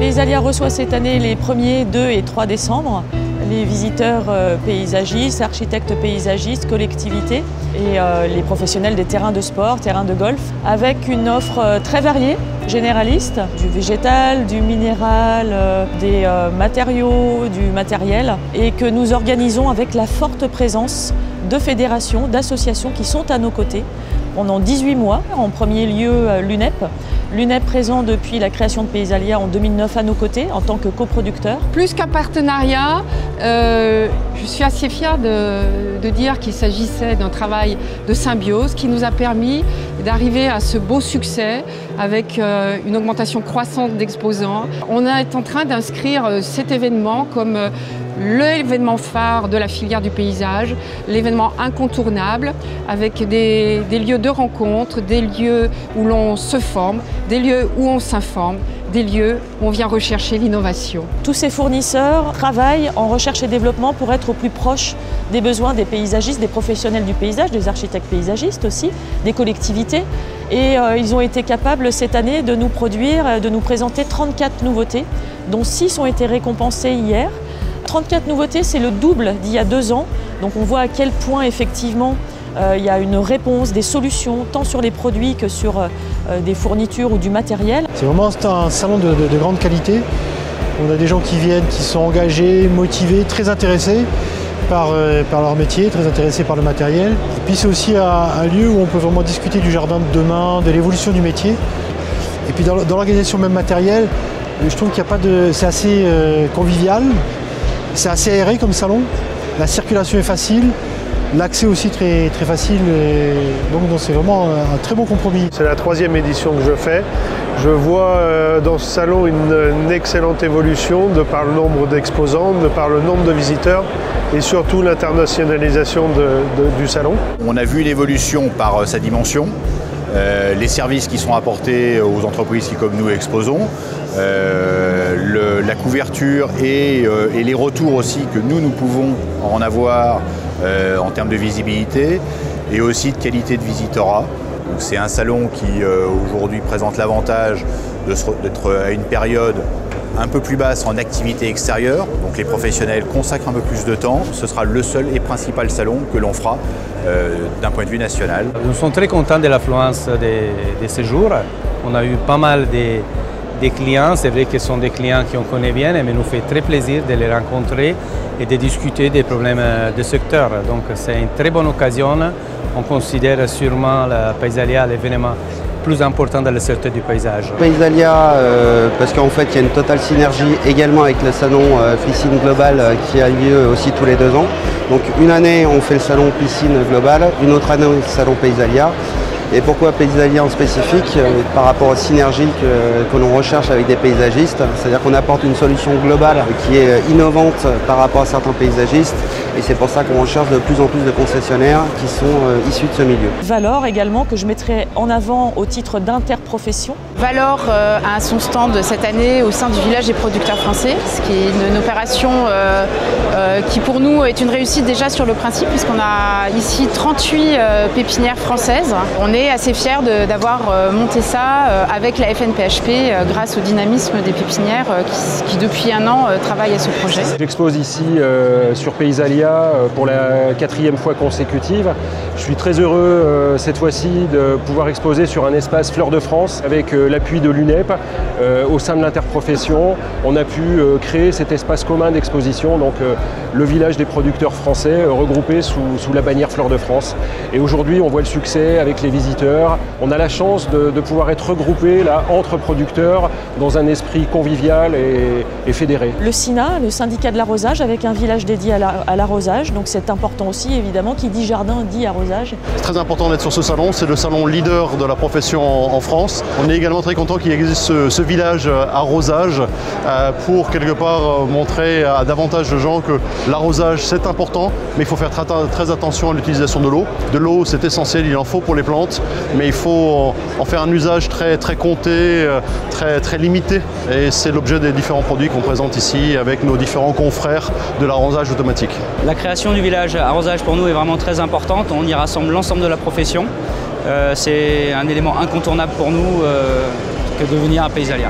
Paysalia reçoit cette année les 1er, 2 et 3 décembre les visiteurs paysagistes, architectes paysagistes, collectivités et les professionnels des terrains de sport, terrains de golf, avec une offre très variée, généraliste, du végétal, du minéral, des matériaux, du matériel, et que nous organisons avec la forte présence de fédérations, d'associations qui sont à nos côtés pendant 18 mois. En premier lieu, l'UNEP. L'UNEP présent depuis la création de Paysalia en 2009 à nos côtés en tant que coproducteur. Plus qu'un partenariat, je suis assez fière de dire qu'il s'agissait d'un travail de symbiose qui nous a permis d'arriver à ce beau succès avec une augmentation croissante d'exposants. On est en train d'inscrire cet événement comme l'événement phare de la filière du paysage, l'événement incontournable avec des lieux de rencontre, des lieux où l'on se forme, des lieux où on s'informe, des lieux où on vient rechercher l'innovation. Tous ces fournisseurs travaillent en recherche et développement pour être au plus proche des besoins des paysagistes, des professionnels du paysage, des architectes paysagistes aussi, des collectivités. Et ils ont été capables cette année de nous produire, de nous présenter 34 nouveautés, dont 6 ont été récompensées hier. 34 nouveautés, c'est le double d'il y a 2 ans. Donc on voit à quel point effectivement il y a une réponse, des solutions, tant sur les produits que sur des fournitures ou du matériel. C'est vraiment un salon de grande qualité. On a des gens qui viennent, qui sont engagés, motivés, très intéressés par leur métier, très intéressés par le matériel. Et puis c'est aussi un lieu où on peut vraiment discuter du jardin de demain, de l'évolution du métier. Et puis dans l'organisation même matérielle, je trouve qu'il n'y a pas de... c'est assez convivial. C'est assez aéré comme salon, la circulation est facile, l'accès aussi très facile, donc c'est vraiment un très bon compromis. C'est la 3e édition que je fais. Je vois dans ce salon une excellente évolution de par le nombre d'exposants, de par le nombre de visiteurs et surtout l'internationalisation du salon. On a vu l'évolution par sa dimension, les services qui sont apportés aux entreprises qui, comme nous, exposons, la couverture et les retours aussi que nous pouvons en avoir en termes de visibilité et aussi de qualité de visitorat. C'est un salon qui aujourd'hui présente l'avantage d'être à une période un peu plus basse en activité extérieure, donc les professionnels consacrent un peu plus de temps. Ce sera le seul et principal salon que l'on fera d'un point de vue national. Nous sommes très contents de l'affluence de ce jour. On a eu pas mal des clients, c'est vrai que ce sont des clients qu'on connaît bien, mais nous fait très plaisir de les rencontrer et de discuter des problèmes du secteur. Donc c'est une très bonne occasion. On considère sûrement la Paysalia l'événement plus important dans le secteur du paysage. Paysalia, parce qu'en fait il y a une totale synergie également avec le salon Piscine Global qui a lieu aussi tous les 2 ans. Donc une année on fait le salon Piscine Global, une autre année le salon Paysalia. Et pourquoi Paysalia en spécifique? Par rapport aux synergies que l'on recherche avec des paysagistes, c'est-à-dire qu'on apporte une solution globale qui est innovante par rapport à certains paysagistes, et c'est pour ça qu'on recherche de plus en plus de concessionnaires qui sont issus de ce milieu. Valor également, que je mettrai en avant au titre d'interprofession. Valor a son stand cette année au sein du village des producteurs français, ce qui est une opération qui pour nous est une réussite déjà sur le principe, puisqu'on a ici 38 pépinières françaises. On est assez fiers d'avoir monté ça avec la FNPHP grâce au dynamisme des pépinières qui depuis 1 an travaillent à ce projet. J'expose ici sur Paysalia pour la 4e fois consécutive. Je suis très heureux cette fois-ci de pouvoir exposer sur un espace Fleurs de France avec l'appui de l'UNEP au sein de l'interprofession. On a pu créer cet espace commun d'exposition, donc le village des producteurs français regroupé sous la bannière Fleurs de France. Et aujourd'hui on voit le succès avec les visiteurs. On a la chance de pouvoir être regroupés là, entre producteurs dans un esprit convivial et fédéré. Le SINA, le syndicat de l'arrosage, avec un village dédié à l'arrosage, donc c'est important aussi évidemment, qui dit jardin dit arrosage. C'est très important d'être sur ce salon, c'est le salon leader de la profession en France. On est également très content qu'il existe ce village arrosage pour quelque part montrer à davantage de gens que l'arrosage c'est important, mais il faut faire très attention à l'utilisation de l'eau. De l'eau c'est essentiel, il en faut pour les plantes, mais il faut en faire un usage très compté, très limité. Et c'est l'objet des différents produits qu'on présente ici avec nos différents confrères de l'arrosage automatique. La création du village arrosage pour nous est vraiment très importante. On y rassemble l'ensemble de la profession. C'est un élément incontournable pour nous que de venir à Paysalia.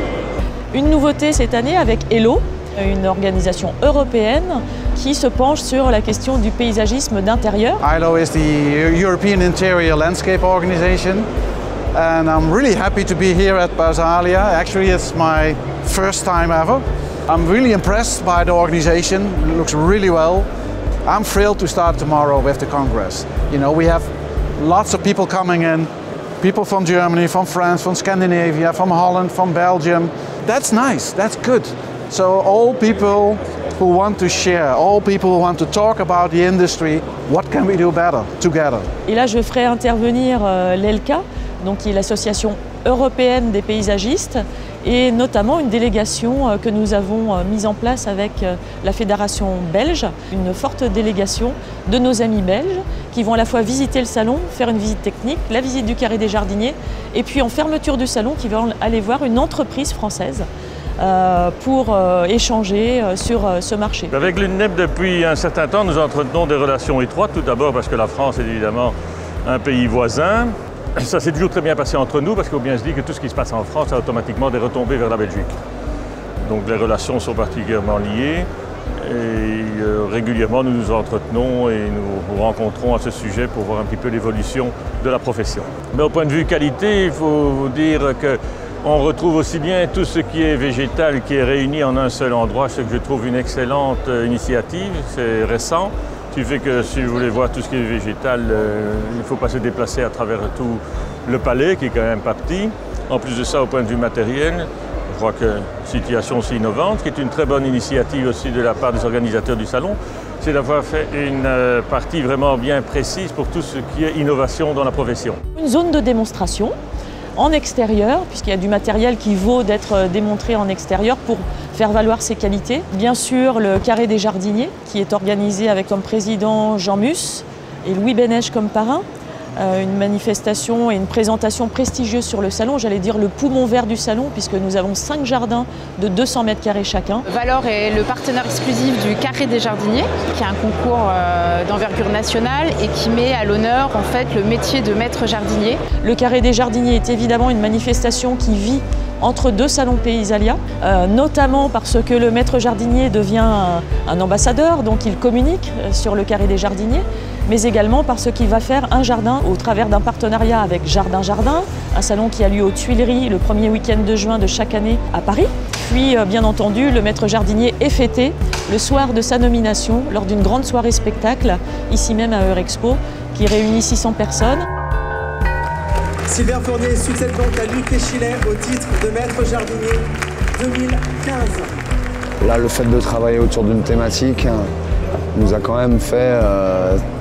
Une nouveauté cette année avec ELO, une organisation européenne qui se penche sur la question du paysagisme d'intérieur. ELO is the European Interior Landscape Organization and I'm really happy to be here at Basalia. Actually it's my first time ever. I'm really impressed by the organization, it looks really well. I'm thrilled to start tomorrow with the Congress. You know, we have lots of people coming in, people from Germany, from France, from Scandinavia, from Holland, from Belgium. That's nice, that's good. So all people who want to share, all people who want to talk about the industry, what can we do better together? Et là, je ferai intervenir l'ELCA, donc qui est l'association européenne des paysagistes, et notamment une délégation que nous avons mise en place avec la fédération belge, une forte délégation de nos amis belges qui vont à la fois visiter le salon, faire une visite technique, la visite du carré des jardiniers, et puis en fermeture du salon qui vont aller voir une entreprise française pour échanger sur ce marché. Avec l'UNEP, depuis un certain temps, nous entretenons des relations étroites, tout d'abord parce que la France est évidemment un pays voisin. Ça s'est toujours très bien passé entre nous parce qu'il faut bien se dire que tout ce qui se passe en France a automatiquement des retombées vers la Belgique. Donc les relations sont particulièrement liées et régulièrement nous nous entretenons et nous rencontrons à ce sujet pour voir un petit peu l'évolution de la profession. Mais au point de vue qualité, il faut vous dire qu'on retrouve aussi bien tout ce qui est végétal qui est réuni en un seul endroit, ce que je trouve une excellente initiative, c'est récent. Ce qui fait que si vous voulez voir tout ce qui est végétal, il ne faut pas se déplacer à travers tout le palais, qui est quand même pas petit. En plus de ça, au point de vue matériel, je crois que situation aussi innovante, qui est une très bonne initiative aussi de la part des organisateurs du salon, c'est d'avoir fait une partie vraiment bien précise pour tout ce qui est innovation dans la profession. Une zone de démonstration en extérieur, puisqu'il y a du matériel qui vaut d'être démontré en extérieur pour faire valoir ses qualités. Bien sûr, le carré des jardiniers, qui est organisé avec comme président Jean Mus et Louis Bénèche comme parrain. Une manifestation et une présentation prestigieuse sur le salon, j'allais dire le poumon vert du salon, puisque nous avons 5 jardins de 200 mètres carrés chacun. Valor est le partenaire exclusif du Carré des Jardiniers, qui est un concours d'envergure nationale et qui met à l'honneur en fait le métier de maître jardinier. Le Carré des Jardiniers est évidemment une manifestation qui vit entre deux salons Paysalia, notamment parce que le maître jardinier devient un ambassadeur, donc il communique sur le Carré des Jardiniers, mais également parce qu'il va faire un jardin au travers d'un partenariat avec Jardin Jardin, un salon qui a lieu aux Tuileries le premier week-end de juin de chaque année à Paris. Puis, bien entendu, le maître jardinier est fêté le soir de sa nomination lors d'une grande soirée spectacle, ici même à Eurexpo, qui réunit 600 personnes. Sylvain Fournier succède donc à Luc Échilet au titre de maître jardinier 2015. Là, le fait de travailler autour d'une thématique nous a quand même fait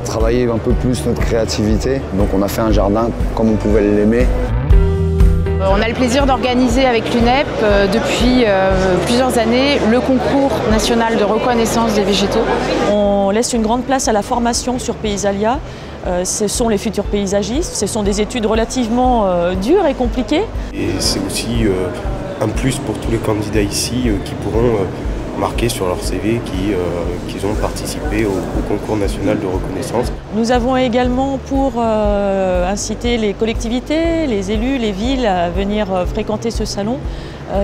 travailler un peu plus notre créativité. Donc on a fait un jardin comme on pouvait l'aimer. On a le plaisir d'organiser avec l'UNEP depuis plusieurs années le concours national de reconnaissance des végétaux. On laisse une grande place à la formation sur Paysalia. Ce sont les futurs paysagistes, ce sont des études relativement dures et compliquées. Et c'est aussi un plus pour tous les candidats ici qui pourront marquer sur leur CV qu'ils ont participé au concours national de reconnaissance. Nous avons également pour inciter les collectivités, les élus, les villes à venir fréquenter ce salon,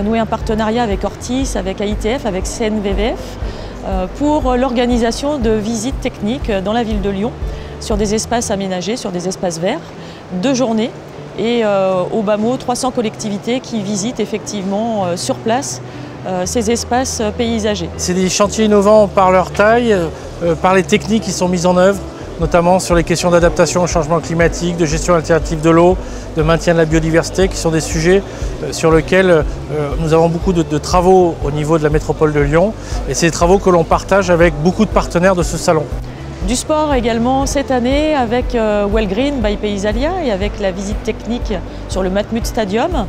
nouer un partenariat avec Ortis, avec AITF, avec CNVVF pour l'organisation de visites techniques dans la ville de Lyon sur des espaces aménagés, sur des espaces verts, 2 journées et au bas mot 300 collectivités qui visitent effectivement sur place ces espaces paysagers. C'est des chantiers innovants par leur taille, par les techniques qui sont mises en œuvre, notamment sur les questions d'adaptation au changement climatique, de gestion alternative de l'eau, de maintien de la biodiversité, qui sont des sujets sur lesquels nous avons beaucoup de travaux au niveau de la métropole de Lyon. Et c'est des travaux que l'on partage avec beaucoup de partenaires de ce salon. Du sport également cette année avec Well Green by Paysalia et avec la visite technique sur le Matmut Stadium.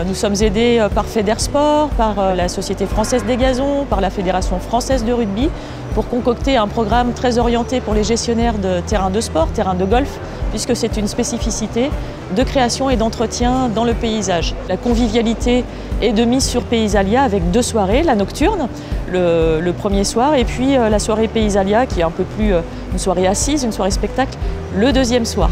Nous sommes aidés par Federsport, par la Société française des gazons, par la Fédération française de rugby pour concocter un programme très orienté pour les gestionnaires de terrains de sport, terrains de golf, puisque c'est une spécificité de création et d'entretien dans le paysage. La convivialité est de mise sur Paysalia avec 2 soirées, la nocturne, le premier soir, et puis la soirée Paysalia qui est un peu plus une soirée assise, une soirée spectacle, le deuxième soir.